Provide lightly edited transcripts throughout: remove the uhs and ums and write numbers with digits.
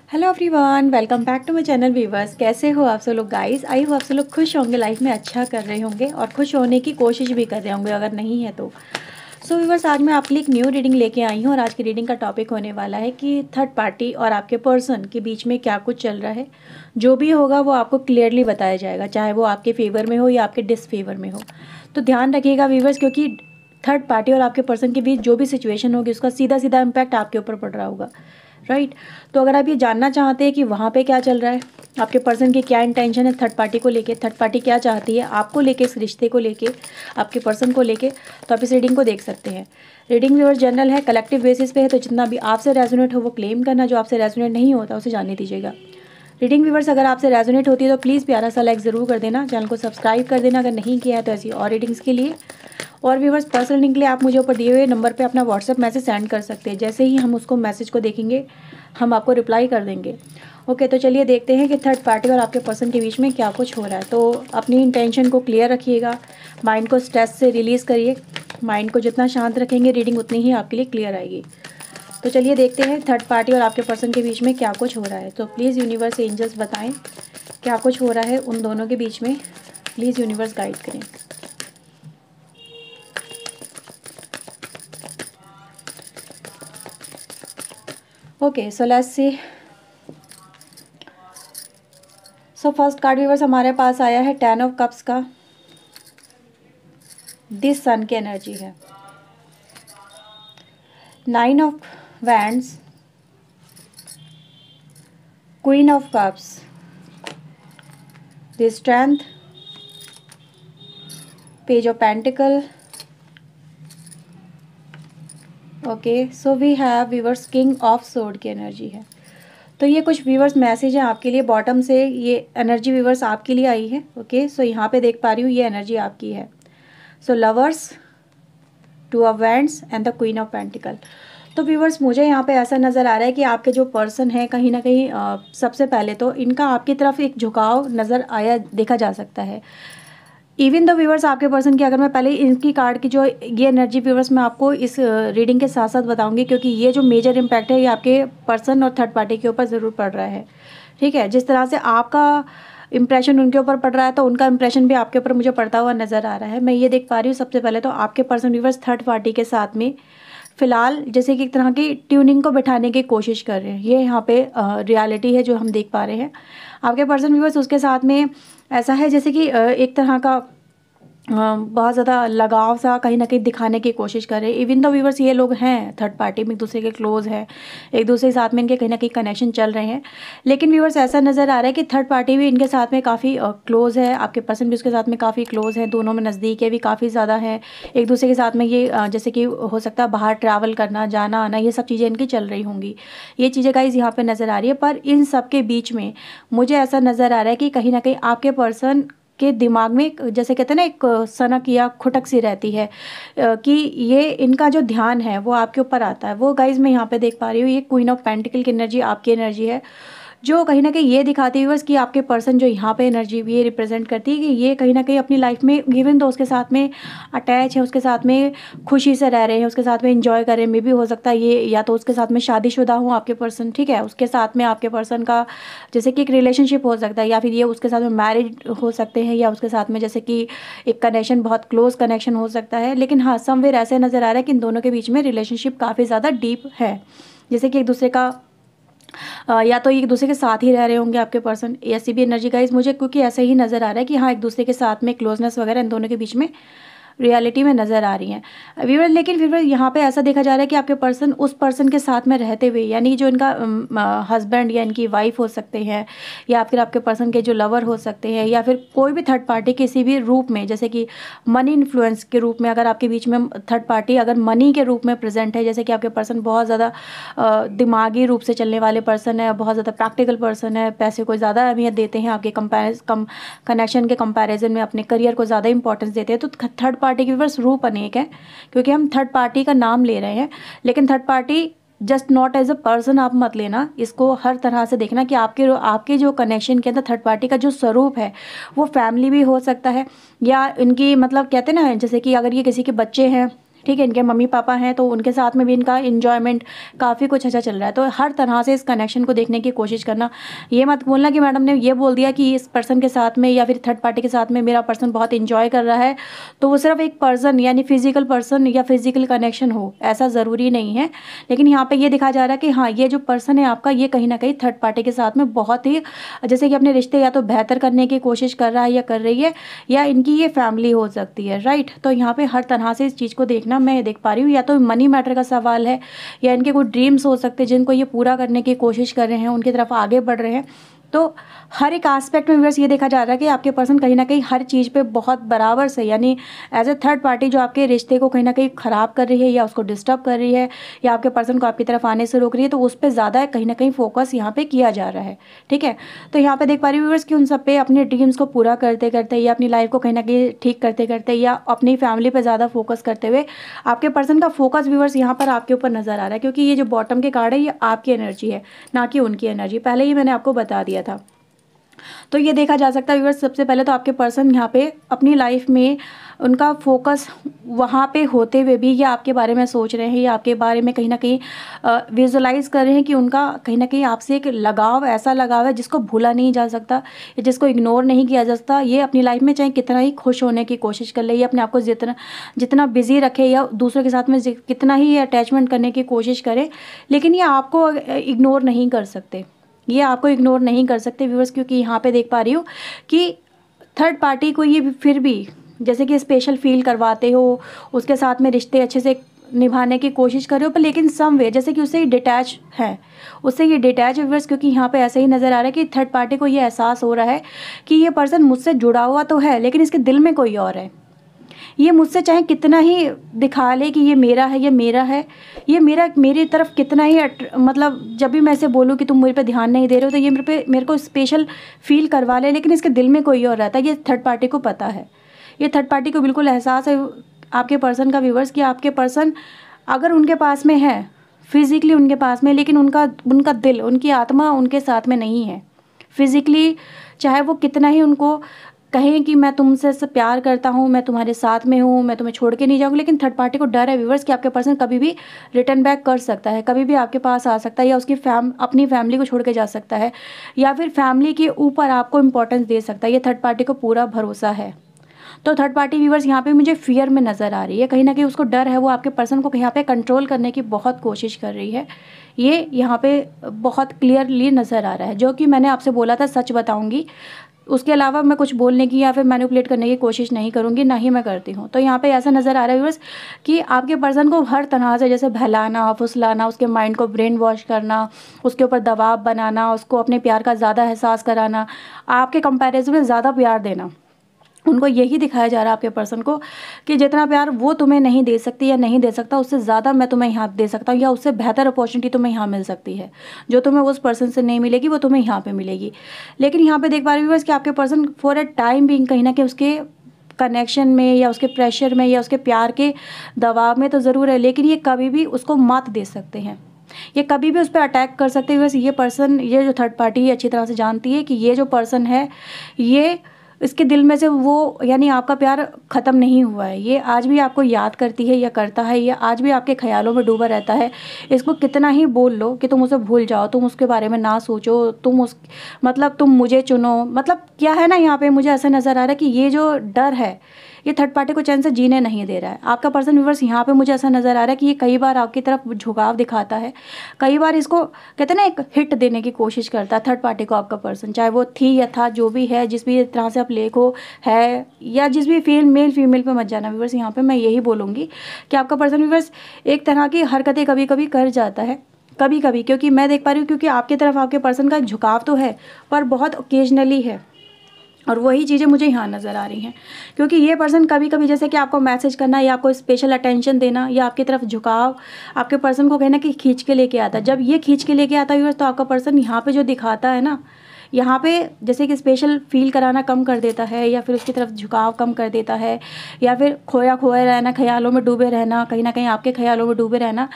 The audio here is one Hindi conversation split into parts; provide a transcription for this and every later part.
Hello everyone, welcome back to my channel viewers. कैसे हो आप सब लोग गाइस? आई हो आप सब लोग खुश होंगे, लाइफ में अच्छा कर रहे होंगे और खुश होने की कोशिश भी कर रहे होंगे, अगर नहीं है तो। सो व्यूवर्स, आज मैं आपके लिए एक न्यू रीडिंग लेके आई हूँ और आज की रीडिंग का टॉपिक होने वाला है कि थर्ड पार्टी और आपके पर्सन के बीच में क्या कुछ चल रहा है। जो भी होगा वो आपको क्लियरली बताया जाएगा, चाहे वो आपके फेवर में हो या आपके डिसफेवर में हो। तो ध्यान रखिएगा व्यूवर्स, क्योंकि थर्ड पार्टी और आपके पर्सन के बीच जो भी सिचुएशन होगी उसका सीधा सीधा इम्पैक्ट आपके ऊपर पड़ रहा होगा, राइट। तो अगर आप ये जानना चाहते हैं कि वहाँ पे क्या चल रहा है, आपके पर्सन की क्या इंटेंशन है थर्ड पार्टी को लेके, थर्ड पार्टी क्या चाहती है आपको लेके, इस रिश्ते को लेके, आपके पर्सन को लेके, तो आप इस रीडिंग को देख सकते हैं। रीडिंग व्यूअर जनरल है, कलेक्टिव बेसिस पे है, तो जितना भी आपसे रेजोनेट हो वो क्लेम करना, जो आपसे रेजोनेट नहीं होता उसे जाने दीजिएगा। रीडिंग व्यूअर्स अगर आपसे रेजोनेट होती है तो प्लीज़ प्यारा सा लाइक ज़रूर कर देना, चैनल को सब्सक्राइब कर देना अगर नहीं किया है तो, ऐसी और रीडिंग्स के लिए। और व्यूअर्स पर्सनल रीडिंग के लिए आप मुझे ऊपर दिए हुए नंबर पे अपना व्हाट्सएप मैसेज सेंड कर सकते हैं। जैसे ही हम उसको मैसेज को देखेंगे हम आपको रिप्लाई कर देंगे। ओके, तो चलिए देखते हैं कि थर्ड पार्टी और आपके पर्सन के बीच में क्या कुछ हो रहा है। तो अपनी इंटेंशन को क्लियर रखिएगा, माइंड को स्ट्रेस से रिलीज़ करिए। माइंड को जितना शांत रखेंगे रीडिंग उतनी ही आपके लिए क्लियर आएगी। तो चलिए देखते हैं थर्ड पार्टी और आपके पर्सन के बीच में क्या कुछ हो रहा है। तो प्लीज़ यूनिवर्स एंजल्स बताएं क्या कुछ हो रहा है उन दोनों के बीच में। प्लीज़ यूनिवर्स गाइड करें। Okay, so let's see. So first card viewers हमारे पास आया है 10 ऑफ कप्स का। दिस सन की एनर्जी है। 9 of wands, queen of cups, the strength, page of pentacle. Okay, so we have viewers king of sword की एनर्जी है। तो ये कुछ व्यूवर्स मैसेज है आपके लिए, बॉटम से ये एनर्जी व्यूवर्स आपके लिए आई है। ओके, सो यहाँ पे देख पा रही हूँ ये एनर्जी आपकी है। So lovers, 2 of wands and the queen of pentacle. तो व्यूवर्स मुझे यहाँ पे ऐसा नज़र आ रहा है कि आपके जो पर्सन है कहीं ना कहीं सबसे पहले तो इनका आपकी तरफ एक झुकाव नज़र आया, देखा जा सकता है। इवन द व्यूवर्स आपके पर्सन की, अगर मैं पहले इनकी कार्ड की जो ये एनर्जी व्यूवर्स मैं आपको इस रीडिंग के साथ साथ बताऊंगी, क्योंकि ये जो मेजर इम्पैक्ट है ये आपके पर्सन और थर्ड पार्टी के ऊपर ज़रूर पड़ रहा है। ठीक है, जिस तरह से आपका इंप्रेशन उनके ऊपर पड़ रहा है तो उनका इंप्रेशन भी आपके ऊपर मुझे पड़ता हुआ नज़र आ रहा है। मैं ये देख पा रही हूँ सबसे पहले तो आपके पर्सन व्यूवर्स थर्ड पार्टी के साथ में फ़िलहाल जैसे कि एक तरह की ट्यूनिंग को बिठाने की कोशिश कर रहे हैं। ये यहाँ पे रियलिटी है जो हम देख पा रहे हैं। आपके पर्सन व्यूवर्स उसके साथ में ऐसा है जैसे कि एक तरह का बहुत ज़्यादा लगाव सा कहीं ना कहीं दिखाने की कोशिश कर रहे हैं। इवन दो व्यूवर्स ये लोग हैं थर्ड पार्टी में, एक दूसरे के क्लोज हैं, एक दूसरे के साथ में इनके कहीं ना कहीं कनेक्शन चल रहे हैं। लेकिन व्यूवर्स ऐसा नज़र आ रहा है कि थर्ड पार्टी भी इनके साथ में काफ़ी क्लोज है, आपके पर्सन भी उसके साथ में काफ़ी क्लोज है, दोनों में नज़दीक है भी काफ़ी ज़्यादा है एक दूसरे के साथ में। ये जैसे कि हो सकता है बाहर ट्रैवल करना, जाना आना, ये सब चीज़ें इनकी चल रही होंगी। ये चीज़ें गाइस यहाँ पर नज़र आ रही है। पर इन सब के बीच में मुझे ऐसा नज़र आ रहा है कि कहीं ना कहीं आपके पर्सन के दिमाग में जैसे कहते हैं ना एक सनक या खुटक सी रहती है कि ये इनका जो ध्यान है वो आपके ऊपर आता है। वो गाइज मैं यहाँ पे देख पा रही हूँ ये क्वीन ऑफ पेंटिकल की एनर्जी आपकी एनर्जी है, जो कहीं ना कहीं ये दिखाती है कि आपके पर्सन जो यहाँ पे एनर्जी ये रिप्रेजेंट करती है कि ये कहीं ना कहीं अपनी लाइफ में इवन तो उसके साथ में अटैच है, उसके साथ में खुशी से रह रहे हैं, उसके साथ में इंजॉय कर रहे हैं। मे भी हो सकता है ये या तो उसके साथ में शादीशुदा हो आपके पर्सन, ठीक है, उसके साथ में आपके पर्सन का जैसे कि एक रिलेशनशिप हो सकता है, या फिर ये उसके साथ में मैरिड हो सकते हैं, या उसके साथ में जैसे कि एक कनेक्शन, बहुत क्लोज कनेक्शन हो सकता है। लेकिन हाँ, समवेयर ऐसे नज़र आ रहा है कि इन दोनों के बीच में रिलेशनशिप काफ़ी ज़्यादा डीप है, जैसे कि एक दूसरे का या तो एक दूसरे के साथ ही रह रहे होंगे आपके पर्सन। ऐसी भी एनर्जी गाइज मुझे क्योंकि ऐसे ही नज़र आ रहा है कि हाँ एक दूसरे के साथ में क्लोजनेस वगैरह इन दोनों के बीच में रियलिटी में नज़र आ रही हैं व्यूअर। लेकिन फिर यहाँ पे ऐसा देखा जा रहा है कि आपके पर्सन उस पर्सन के साथ में रहते हुए, यानी जो इनका हस्बैंड या इनकी वाइफ हो सकते हैं, या फिर आपके पर्सन के जो लवर हो सकते हैं, या फिर कोई भी थर्ड पार्टी किसी भी रूप में, जैसे कि मनी इन्फ्लुएंस के रूप में, अगर आपके बीच में थर्ड पार्टी अगर मनी के रूप में प्रेजेंट है, जैसे कि आपके पर्सन बहुत ज़्यादा दिमागी रूप से चलने वाले पर्सन है, बहुत ज़्यादा प्रैक्टिकल पर्सन है, पैसे को ज़्यादा अहमियत देते हैं आपके कनेक्शन के कंपैरिजन में, अपने करियर को ज़्यादा इंपॉर्टेंस देते हैं, तो थर्ड पार्टी के व्यूअर्स रूप अनेक है, क्योंकि हम थर्ड पार्टी का नाम ले रहे हैं। लेकिन third party just not as a person आप मत लेना, इसको हर तरह से देखना कि आपके जो कनेक्शन के अंदर थर्ड पार्टी का जो स्वरूप है वो फैमिली भी हो सकता है, या इनकी मतलब कहते हैं ना जैसे कि अगर ये किसी के बच्चे हैं, ठीक है, इनके मम्मी पापा हैं तो उनके साथ में भी इनका एन्जॉयमेंट काफ़ी कुछ अच्छा चल रहा है। तो हर तरह से इस कनेक्शन को देखने की कोशिश करना। ये मत बोलना कि मैडम ने ये बोल दिया कि इस पर्सन के साथ में या फिर थर्ड पार्टी के साथ में मेरा पर्सन बहुत एंजॉय कर रहा है तो वो सिर्फ एक पर्सन यानी फिजिकल पर्सन या फिजिकल कनेक्शन हो, ऐसा ज़रूरी नहीं है। लेकिन यहाँ पर ये दिखाया जा रहा है कि हाँ, ये जो पर्सन है आपका, ये कहीं ना कहीं थर्ड पार्टी के साथ में बहुत ही जैसे कि अपने रिश्ते या तो बेहतर करने की कोशिश कर रहा है या कर रही है, या इनकी ये फैमिली हो सकती है, राइट। तो यहाँ पे हर तरह से इस चीज़ को देखना मैं देख पा रही हूँ। या तो मनी मैटर का सवाल है या इनके कोई ड्रीम्स हो सकते हैं जिनको ये पूरा करने की कोशिश कर रहे हैं, उनकी तरफ आगे बढ़ रहे हैं। तो हर एक एस्पेक्ट में बस ये देखा जा रहा है कि आपके पर्सन कहीं ना कहीं हर चीज़ पे बहुत बराबर से, यानी एज ए थर्ड पार्टी जो आपके रिश्ते को कहीं ना कहीं ख़राब कर रही है या उसको डिस्टर्ब कर रही है या आपके पर्सन को आपकी तरफ आने से रोक रही है, तो उस पर ज़्यादा कहीं ना कहीं फोकस यहाँ पे किया जा रहा है। ठीक है, तो यहाँ पे देख पा रही हूँ व्यूअर्स कि उन सब पे अपने ड्रीम्स को पूरा करते करते या अपनी लाइफ को कहीं ना कहीं ठीक करते करते या अपनी फैमिली पर ज़्यादा फोकस करते हुए आपके पर्सन का फोकस व्यूअर्स यहाँ पर आपके ऊपर नज़र आ रहा है, क्योंकि ये जो बॉटम के कार्ड है ये आपकी एनर्जी है, ना कि उनकी एनर्जी। पहले ही मैंने आपको बता दिया था। तो ये देखा जा सकता है व्यूअर्स, सबसे पहले तो आपके पर्सन यहाँ पे अपनी लाइफ में उनका फोकस वहाँ पे होते हुए भी ये आपके बारे में सोच रहे हैं, या आपके बारे में कहीं ना कहीं विजुलाइज कर रहे हैं कि उनका कहीं ना कहीं आपसे एक लगाव, ऐसा लगाव है जिसको भूला नहीं जा सकता या जिसको इग्नोर नहीं किया जा सकता। ये अपनी लाइफ में चाहे कितना ही खुश होने की कोशिश कर ले, या अपने आप को जितना बिजी रखे या दूसरों के साथ में कितना ही अटैचमेंट करने की कोशिश करे, लेकिन ये आपको इग्नोर नहीं कर सकते, ये आपको इग्नोर नहीं कर सकते व्यूअर्स। क्योंकि यहाँ पे देख पा रही हूँ कि थर्ड पार्टी को ये फिर भी जैसे कि स्पेशल फील करवाते हो, उसके साथ में रिश्ते अच्छे से निभाने की कोशिश कर रहे हो, पर लेकिन सम वे जैसे कि उससे ये डिटैच है, उससे ये डिटैच व्यूअर्स। क्योंकि यहाँ पे ऐसा ही नज़र आ रहा है कि थर्ड पार्टी को ये एहसास हो रहा है कि ये पर्सन मुझसे जुड़ा हुआ तो है, लेकिन इसके दिल में कोई और है। ये मुझसे चाहे कितना ही दिखा ले कि ये मेरा है, ये मेरा है, ये मेरी तरफ कितना ही मतलब जब भी मैं ऐसे बोलूँ कि तुम मेरे पे ध्यान नहीं दे रहे हो, तो ये मेरे को स्पेशल फील करवा ले, लेकिन इसके दिल में कोई और रहता है। ये थर्ड पार्टी को पता है, ये थर्ड पार्टी को बिल्कुल एहसास है आपके पर्सन का व्यूअर्स, कि आपके पर्सन अगर उनके पास में है, फिज़िकली उनके पास में, लेकिन उनका दिल, उनकी आत्मा उनके साथ में नहीं है। फिज़िकली चाहे वो कितना ही उनको कहें कि मैं तुमसे से प्यार करता हूँ, मैं तुम्हारे साथ में हूँ, मैं तुम्हें छोड़ के नहीं जाऊँगी, लेकिन थर्ड पार्टी को डर है व्यूअर्स कि आपके पर्सन कभी भी रिटर्न बैक कर सकता है, कभी भी आपके पास आ सकता है, या उसकी अपनी फैमिली को छोड़ के जा सकता है, या फिर फैमिली के ऊपर आपको इंपॉर्टेंस दे सकता है। ये थर्ड पार्टी को पूरा भरोसा है। तो थर्ड पार्टी व्यूअर्स यहाँ पे मुझे फियर में नज़र आ रही है, कहीं ना कहीं उसको डर है, वो आपके पर्सन को यहाँ पे कंट्रोल करने की बहुत कोशिश कर रही है। ये यहाँ पे बहुत क्लियरली नज़र आ रहा है, जो कि मैंने आपसे बोला था सच बताऊँगी, उसके अलावा मैं कुछ बोलने की या फिर मैनिपुलेट करने की कोशिश नहीं करूँगी, ना ही मैं करती हूँ। तो यहाँ पे ऐसा नज़र आ रहा है व्यूअर्स कि आपके पर्सन को हर तरह से जैसे बहलाना, फुसलाना, उसके माइंड को ब्रेन वॉश करना, उसके ऊपर दबाव बनाना, उसको अपने प्यार का ज़्यादा एहसास कराना, आपके कंपैरिजन में ज़्यादा प्यार देना, उनको यही दिखाया जा रहा है आपके पर्सन को कि जितना प्यार वो तुम्हें नहीं दे सकती या नहीं दे सकता, उससे ज़्यादा मैं तुम्हें यहाँ दे सकता हूँ, या उससे बेहतर अपॉर्चुनिटी तुम्हें यहाँ मिल सकती है, जो तुम्हें उस पर्सन से नहीं मिलेगी वो तुम्हें यहाँ पे मिलेगी। लेकिन यहाँ पे देख पा रही हूँ कि आपके person for a time being कहीं ना कहीं उसके कनेक्शन में या उसके प्रेशर में या उसके प्यार के दबाव में तो ज़रूर है, लेकिन ये कभी भी उसको मात दे सकते हैं, ये कभी भी उस पर अटैक कर सकते हैं। वैसे ये पर्सन, ये जो थर्ड पार्टी है अच्छी तरह से जानती है कि ये जो पर्सन है, ये इसके दिल में से वो यानी आपका प्यार ख़त्म नहीं हुआ है, ये आज भी आपको याद करती है या करता है, या आज भी आपके ख्यालों में डूबा रहता है। इसको कितना ही बोल लो कि तुम उसे भूल जाओ, तुम उसके बारे में ना सोचो, तुम मुझे चुनो, मतलब क्या है ना, यहाँ पे मुझे ऐसा नज़र आ रहा है कि ये जो डर है ये थर्ड पार्टी को चैन से जीने नहीं दे रहा है। आपका पर्सन व्यूअर्स यहाँ पे मुझे ऐसा नज़र आ रहा है कि ये कई बार आपकी तरफ झुकाव दिखाता है, कई बार इसको कहते हैं ना एक हिट देने की कोशिश करता है थर्ड पार्टी को आपका पर्सन, चाहे वो थी या था, जो भी है, जिस भी तरह से आप लेखो है, या जिस भी मेल फीमेल पे मत जाना व्यूअर्स। यहाँ पे मैं यही बोलूँगी कि आपका पर्सन व्यूअर्स एक तरह की हरकतें कभी कभी कर जाता है, कभी कभी, क्योंकि मैं देख पा रही हूँ क्योंकि आपकी तरफ आपके पर्सन का एक झुकाव तो है, पर बहुत ओकेजनली है, और वही चीज़ें मुझे यहाँ नज़र आ रही हैं। क्योंकि ये पर्सन कभी कभी जैसे कि आपको मैसेज करना या आपको स्पेशल अटेंशन देना या आपकी तरफ झुकाव आपके पर्सन को कहना कि खींच के लेके आता है। जब ये खींच के लेके आता है तो आपका पर्सन यहाँ पे जो दिखाता है ना, यहाँ पे जैसे कि स्पेशल फील कराना कम कर देता है, या फिर उसकी तरफ झुकाव कम कर देता है, या फिर खोया खोया रहना, ख्यालों में डूबे रहना, कहीं ना कहीं आपके ख्यालों में डूबे रहना,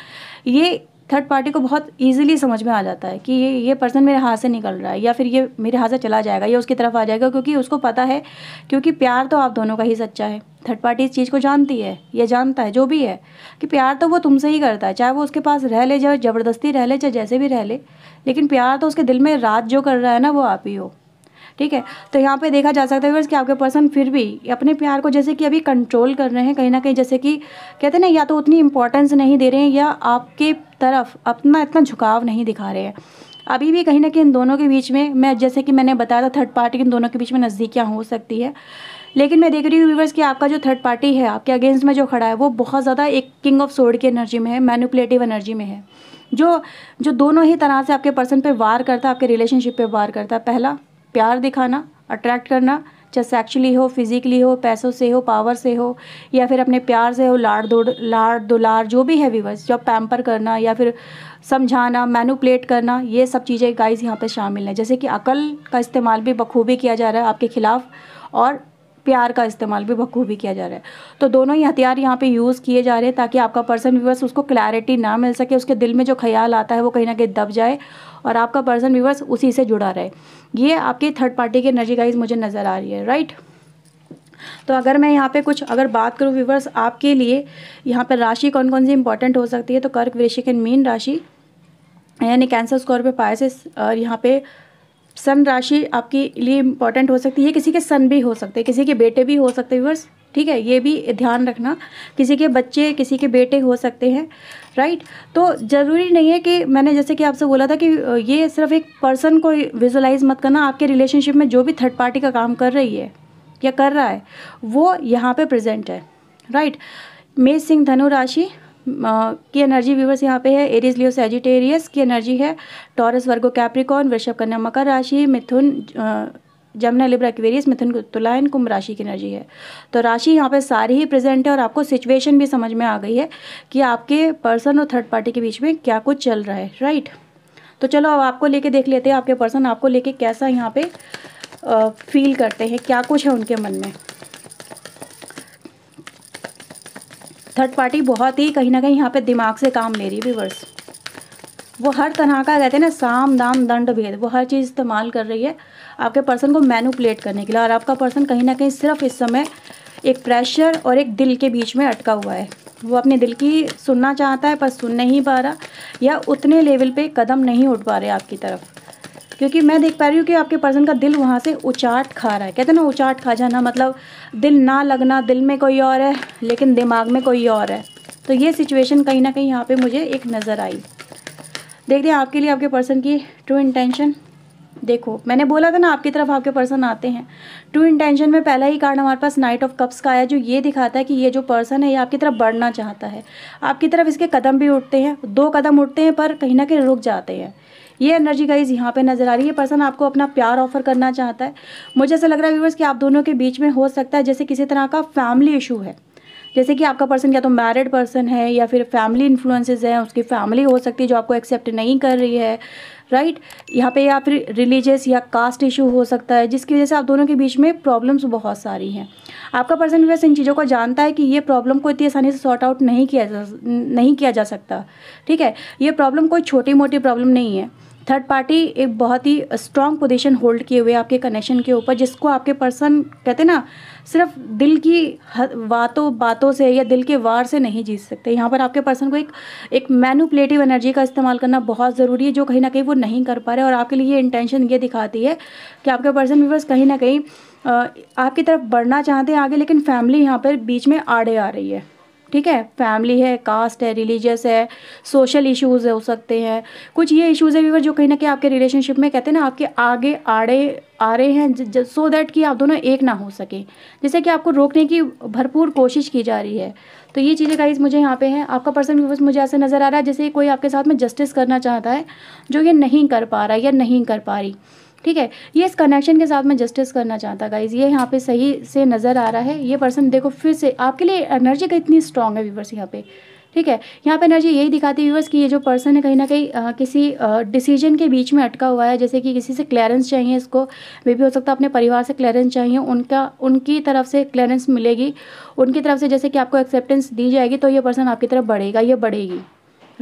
ये थर्ड पार्टी को बहुत ईजिली समझ में आ जाता है कि ये पर्सन मेरे हाथ से निकल रहा है या फिर ये मेरे हाथ से चला जाएगा या उसकी तरफ आ जाएगा, क्योंकि उसको पता है, क्योंकि प्यार तो आप दोनों का ही सच्चा है। थर्ड पार्टी इस चीज़ को जानती है, ये जानता है जो भी है कि प्यार तो वो तुमसे ही करता है, चाहे वो उसके पास रह ले, चाहे ज़बरदस्ती रह ले, चाहे जैसे भी रह ले, लेकिन प्यार तो उसके दिल में राज जो कर रहा है ना, वो आप ही हो। ठीक है, तो यहाँ पे देखा जा सकता है कि आपके पर्सन फिर भी अपने प्यार को जैसे कि अभी कंट्रोल कर रहे हैं कहीं ना कहीं, जैसे कि कहते हैं ना, या तो उतनी इंपॉर्टेंस नहीं दे रहे हैं या आपके तरफ अपना इतना झुकाव नहीं दिखा रहे हैं। अभी भी कहीं ना कहीं इन दोनों के बीच में, मैं जैसे कि मैंने बताया था, थर्ड पार्टी इन दोनों के बीच में नज़दीकियाँ हो सकती है, लेकिन मैं देख रही हूँ व्यूअर्स कि आपका जो थर्ड पार्टी है आपके अगेंस्ट में जो खड़ा है वो बहुत ज़्यादा एक किंग ऑफ सोर्ड की एनर्जी में है, मैनिपुलेटिव एनर्जी में है, जो दोनों ही तरह से आपके पर्सन पे वार करता है, आपके रिलेशनशिप पे वार करता है। पहला, प्यार दिखाना, अट्रैक्ट करना, चाहे सेक्शुअली हो, फिजिकली हो, पैसों से हो, पावर से हो, या फिर अपने प्यार से हो, लाड़ दुलार जो भी है व्यूअर्स, जब पैम्पर करना या फिर समझाना, मैनिपुलेट करना, ये सब चीज़ें गाइस यहाँ पे शामिल हैं। जैसे कि अकल का इस्तेमाल भी बखूबी किया जा रहा है आपके खिलाफ और प्यार का इस्तेमाल भी बखूबी किया जा रहा है। तो दोनों ही हथियार यहाँ पे यूज़ किए जा रहे हैं ताकि आपका पर्सन व्यूअर्स उसको क्लैरिटी ना मिल सके, उसके दिल में जो ख्याल आता है वो कहीं ना कहीं दब जाए और आपका पर्सन व्यूअर्स उसी से जुड़ा रहे। ये आपकी थर्ड पार्टी की एनर्जी गाइस मुझे नज़र आ रही है, राइट। तो अगर मैं यहाँ पे कुछ अगर बात करूँ व्यूअर्स आपके लिए, यहाँ पर राशि कौन कौन सी इंपॉर्टेंट हो सकती है, तो कर्क, वृश्चिक एंड मीन राशि, यानी कैंसर, स्कॉर्पियो, पाइसेस, और यहाँ पे सन राशि आपके लिए इम्पॉर्टेंट हो सकती है। किसी के सन भी हो सकते हैं, किसी के बेटे भी हो सकते हैं व्यूअर्स, ठीक है, ये भी ध्यान रखना। किसी के बच्चे, किसी के बेटे हो सकते हैं, राइट। तो ज़रूरी नहीं है कि मैंने जैसे कि आपसे बोला था कि ये सिर्फ एक पर्सन को विजुलाइज मत करना, आपके रिलेशनशिप में जो भी थर्ड पार्टी का काम कर रही है या कर रहा है वो यहाँ पे प्रेजेंट है, राइट। मेष, सिंह, धनु राशि की एनर्जी व्यूअर्स यहाँ पे है। एरीज, लियो, सैजिटेरियस की एनर्जी है। टॉरस, वर्गो, कैप्रिकॉर्न, वृषभ, कन्या, मकर राशि, मिथुन, जमुना, लिब्रा, एक्वेरियस, मिथुन, तुला एंड कुंभ राशि की एनर्जी है। तो राशि यहाँ पे सारी ही प्रेजेंट है और आपको सिचुएशन भी समझ में आ गई है कि आपके पर्सन और थर्ड पार्टी के बीच में क्या कुछ चल रहा है, राइट। तो चलो अब आपको लेके देख लेते हैं आपके पर्सन आपको लेके कैसा यहाँ पे फील करते हैं, क्या कुछ है उनके मन में। थर्ड पार्टी बहुत ही कहीं ना कहीं यहाँ पे दिमाग से काम ले रही है व्यूअर्स। वो हर तरह का कहते हैं ना, साम दाम दंड भेद, वो हर चीज़ इस्तेमाल कर रही है आपके पर्सन को मैनिपुलेट करने के लिए। और आपका पर्सन कहीं ना कहीं सिर्फ इस समय एक प्रेशर और एक दिल के बीच में अटका हुआ है। वो अपने दिल की सुनना चाहता है पर सुन नहीं पा रहा, या उतने लेवल पे कदम नहीं उठ पा रहे आपकी तरफ, क्योंकि मैं देख पा रही हूँ कि आपके पर्सन का दिल वहाँ से उचाट खा रहा है। कहते हैं ना, उचाट खा जाना मतलब दिल ना लगना, दिल में कोई और है लेकिन दिमाग में कोई और है। तो ये सिचुएशन कहीं ना कहीं यहाँ पे मुझे एक नज़र आई। देखते हैं आपके लिए आपके पर्सन की ट्रू इंटेंशन। देखो, मैंने बोला था ना आपकी तरफ आपके पर्सन आते हैं। ट्रू इंटेंशन में पहला ही कार्ड हमारे पास नाइट ऑफ कप्स का आया, जो ये दिखाता है कि ये जो पर्सन है ये आपकी तरफ बढ़ना चाहता है। आपकी तरफ इसके कदम भी उठते हैं, 2 कदम उठते हैं पर कहीं ना कहीं रुक जाते हैं। ये एनर्जी गाइज यहाँ पे नज़र आ रही है। पर्सन आपको अपना प्यार ऑफर करना चाहता है। मुझे ऐसा लग रहा है व्यूअर्स कि आप दोनों के बीच में हो सकता है जैसे किसी तरह का फैमिली इशू है, जैसे कि आपका पर्सन या तो मैरिड पर्सन है या फिर फैमिली इन्फ्लुएंसेस हैं, उसकी फैमिली हो सकती है जो आपको एक्सेप्ट नहीं कर रही है, राइट। यहाँ पे या फिर रिलीजियस या कास्ट इशू हो सकता है जिसकी वजह से आप दोनों के बीच में प्रॉब्लम्स बहुत सारी हैं। आपका पर्सन वैसे इन चीज़ों को जानता है कि ये प्रॉब्लम को इतनी आसानी से सॉर्ट आउट नहीं किया जा सकता, ठीक है। ये प्रॉब्लम कोई छोटी मोटी प्रॉब्लम नहीं है। थर्ड पार्टी एक बहुत ही स्ट्रॉन्ग पोजीशन होल्ड किए हुए आपके कनेक्शन के ऊपर, जिसको आपके पर्सन कहते हैं ना, सिर्फ दिल की बातों से या दिल के वार से नहीं जीत सकते। यहाँ पर आपके पर्सन को एक मैनिपुलेटिव एनर्जी का इस्तेमाल करना बहुत ज़रूरी है, जो कहीं ना कहीं वो नहीं कर पा रहे। और आपके लिए ये इंटेंशन ये दिखाती है कि आपके पर्सन व्यूअर्स कहीं ना कहीं आपकी तरफ बढ़ना चाहते हैं आगे, लेकिन फैमिली यहाँ पर बीच में आड़े आ रही है, ठीक है। फैमिली है, कास्ट है, रिलीजियस है, सोशल इश्यूज़ हो सकते हैं, कुछ ये इश्यूज़ है व्यूअर जो कहीं ना कहीं आपके रिलेशनशिप में कहते हैं ना आपके आगे आड़े आ रहे हैं, सो दैट कि आप दोनों एक ना हो सके, जैसे कि आपको रोकने की भरपूर कोशिश की जा रही है। तो ये चीज़ें गाइस मुझे यहाँ पे हैं। आपका पर्सन व्यूअर्स मुझे ऐसे नज़र आ रहा है जैसे कोई आपके साथ में जस्टिस करना चाहता है जो ये नहीं कर पा रहा है या नहीं कर पा रही, ठीक है। ये इस कनेक्शन के साथ में जस्टिस करना चाहता है गाइज, ये यहाँ पे सही से नज़र आ रहा है। ये पर्सन देखो फिर से आपके लिए एनर्जी का इतनी स्ट्रांग है व्यूअर्स यहाँ पे, ठीक है। यहाँ पे एनर्जी यही दिखाती है व्यूअर्स कि ये जो पर्सन है कहीं ना कहीं किसी डिसीजन के बीच में अटका हुआ है, जैसे कि किसी से क्लियरेंस चाहिए इसको, वे भी हो सकता है अपने परिवार से क्लियरेंस चाहिए, उनकी तरफ से क्लियरेंस मिलेगी, उनकी तरफ से जैसे कि आपको एक्सेप्टेंस दी जाएगी तो ये पर्सन आपकी तरफ बढ़ेगा, ये बढ़ेगी,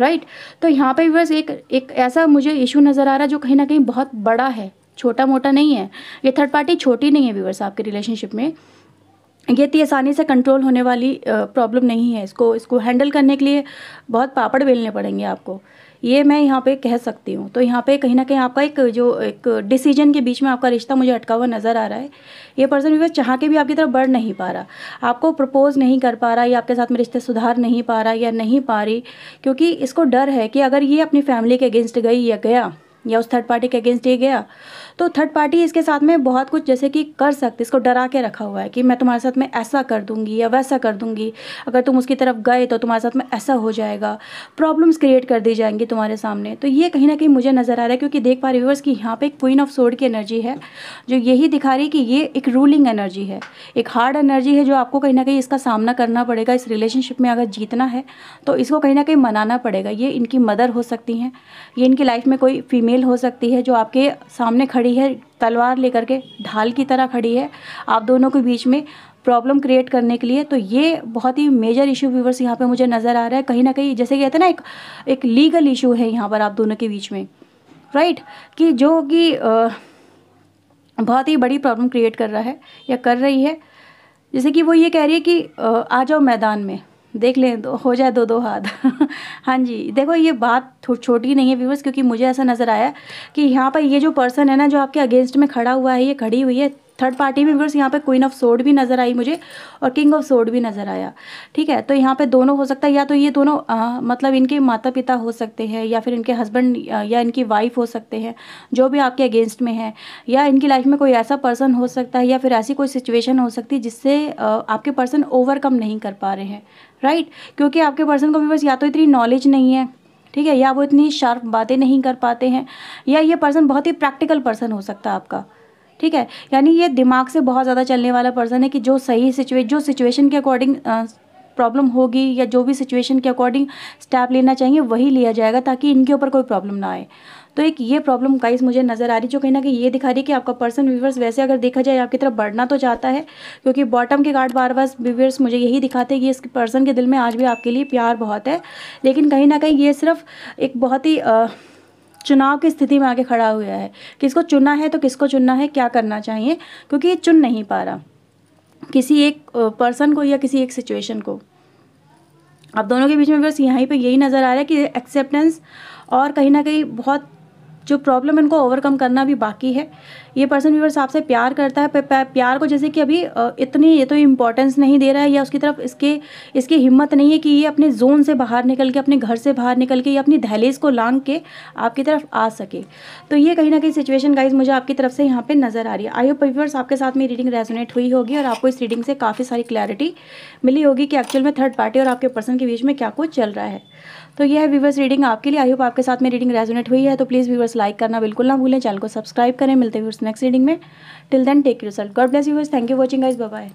राइट। तो यहाँ पे व्यूअर्स एक ऐसा मुझे इशू नज़र आ रहा है जो कहीं ना कहीं बहुत बड़ा है, छोटा मोटा नहीं है। ये थर्ड पार्टी छोटी नहीं है व्यूअर्स, आपके रिलेशनशिप में ये इतनी आसानी से कंट्रोल होने वाली प्रॉब्लम नहीं है। इसको हैंडल करने के लिए बहुत पापड़ बेलने पड़ेंगे आपको, ये मैं यहाँ पे कह सकती हूँ। तो यहाँ पे कहीं ना कहीं आपका एक डिसीजन के बीच में आपका रिश्ता मुझे अटका हुआ नज़र आ रहा है। ये पर्सन भी चाह के भी आपकी तरफ बढ़ नहीं पा रहा, आपको प्रपोज नहीं कर पा रहा, या आपके साथ में रिश्ते सुधार नहीं पा रहा या नहीं पा रही, क्योंकि इसको डर है कि अगर ये अपनी फैमिली के अगेंस्ट गई या गया, या उस थर्ड पार्टी के अगेंस्ट ये गया, तो थर्ड पार्टी इसके साथ में बहुत कुछ जैसे कि कर सकते, इसको डरा के रखा हुआ है कि मैं तुम्हारे साथ में ऐसा कर दूंगी या वैसा कर दूंगी, अगर तुम उसकी तरफ गए तो तुम्हारे साथ में ऐसा हो जाएगा, प्रॉब्लम्स क्रिएट कर दी जाएंगी तुम्हारे सामने। तो ये कहीं ना कहीं मुझे नज़र आ रहा है, क्योंकि देख पा रहे व्यूअर्स कि यहाँ पे एक क्वीन ऑफ सोर्ड की एनर्जी है, जो यही दिखा रही है कि ये एक रूलिंग एनर्जी है, एक हार्ड एनर्जी है, जो आपको कहीं ना कहीं इसका सामना करना पड़ेगा। इस रिलेशनशिप में अगर जीतना है तो इसको कहीं ना कहीं मनाना पड़ेगा। ये इनकी मदर हो सकती हैं, ये इनकी लाइफ में कोई फीमेल हो सकती है जो आपके सामने खड़ी है, तलवार लेकर के, ढाल की तरह खड़ी है आप दोनों के बीच में प्रॉब्लम क्रिएट करने के लिए। तो ये बहुत ही मेजर इशू व्यूअर्स यहाँ पे मुझे नज़र आ रहा है, कहीं ना कहीं जैसे कहते हैं ना, एक लीगल इशू है यहाँ पर आप दोनों के बीच में, राइट, कि जो कि बहुत ही बड़ी प्रॉब्लम क्रिएट कर रहा है या कर रही है। जैसे कि वो ये कह रही है कि आ जाओ मैदान में, देख लें, हो जाए दो हाथ। हाँ जी, देखो ये बात छोटी नहीं है व्यूअर्स, क्योंकि मुझे ऐसा नज़र आया कि यहाँ पर ये जो पर्सन है ना, जो आपके अगेंस्ट में खड़ा हुआ है, ये खड़ी हुई है थर्ड पार्टी में व्यूअर्स। यहाँ पे क्वीन ऑफ सोर्ड भी नज़र आई मुझे और किंग ऑफ सोर्ड भी नज़र आया, ठीक है। तो यहाँ पे दोनों हो सकता है, या तो ये दोनों मतलब इनके माता पिता हो सकते हैं, या फिर इनके हस्बैंड या इनकी वाइफ हो सकते हैं, जो भी आपके अगेंस्ट में है, या इनकी लाइफ में कोई ऐसा पर्सन हो सकता है, या फिर ऐसी कोई सिचुएशन हो सकती है जिससे आपके पर्सन ओवरकम नहीं कर पा रहे हैं, राइट। क्योंकि आपके पर्सन को भी बस या तो इतनी नॉलेज नहीं है, ठीक है, या वो इतनी शार्प बातें नहीं कर पाते हैं, या ये पर्सन बहुत ही प्रैक्टिकल पर्सन हो सकता है आपका, ठीक है। यानी ये दिमाग से बहुत ज़्यादा चलने वाला पर्सन है कि जो सही सिचुएशन के अकॉर्डिंग प्रॉब्लम होगी, या जो भी सिचुएशन के अकॉर्डिंग स्टेप लेना चाहिए वही लिया जाएगा, ताकि इनके ऊपर कोई प्रॉब्लम ना आए। तो एक ये प्रॉब्लम गाइस मुझे नज़र आ रही, जो कहीं ना कहीं ये दिखा रही है कि आपका पर्सन व्यूअर्स वैसे अगर देखा जाए आपकी तरफ बढ़ना तो चाहता है, क्योंकि बॉटम के कार्ड बार बार व्यूअर्स मुझे यही दिखाते हैं कि इस पर्सन के दिल में आज भी आपके लिए प्यार बहुत है, लेकिन कहीं ना कहीं ये सिर्फ एक बहुत ही चुनाव की स्थिति में आके खड़ा हुआ है। किसको चुनना है, तो किसको चुनना है, क्या करना चाहिए, क्योंकि ये चुन नहीं पा रहा किसी एक पर्सन को या किसी एक सिचुएशन को। आप दोनों के बीच में बस यहीं पे यही नज़र आ रहा है कि एक्सेप्टेंस और कहीं ना कहीं बहुत जो प्रॉब्लम इनको ओवरकम करना भी बाकी है। ये पर्सन व्यूअर्स आपसे प्यार करता है, प्यार को जैसे कि अभी इतनी ये तो इम्पोर्टेंस नहीं दे रहा है, या उसकी तरफ इसकी हिम्मत नहीं है कि ये अपने जोन से बाहर निकल के, अपने घर से बाहर निकल के, या अपनी दहलीज को लांघ के आपकी तरफ आ सके। तो ये कहीं ना कहीं सिचुएशन गाइज मुझे आपकी तरफ से यहाँ पे नज़र आ रही है। आई होप व्यूअर्स आपके साथ में रीडिंग रेजोनेट हुई होगी और आपको इस रीडिंग से काफ़ी सारी क्लैरिटी मिली होगी कि एक्चुअल में थर्ड पार्टी और आपके पर्सन के बीच में क्या कुछ चल रहा है। तो यह है व्यूअर्स रीडिंग आपके लिए। आई होप आपके साथ में रीडिंग रेजोनेट हुई है, तो प्लीज़ व्यूअर्स लाइक करना बिल्कुल ना भूलें, चैनल को सब्सक्राइब करें। मिलते हैं व्यूअर्स नेक्स्ट रीडिंग में। Till then take yourself, God bless you viewers, thank you watching guys, bye bye.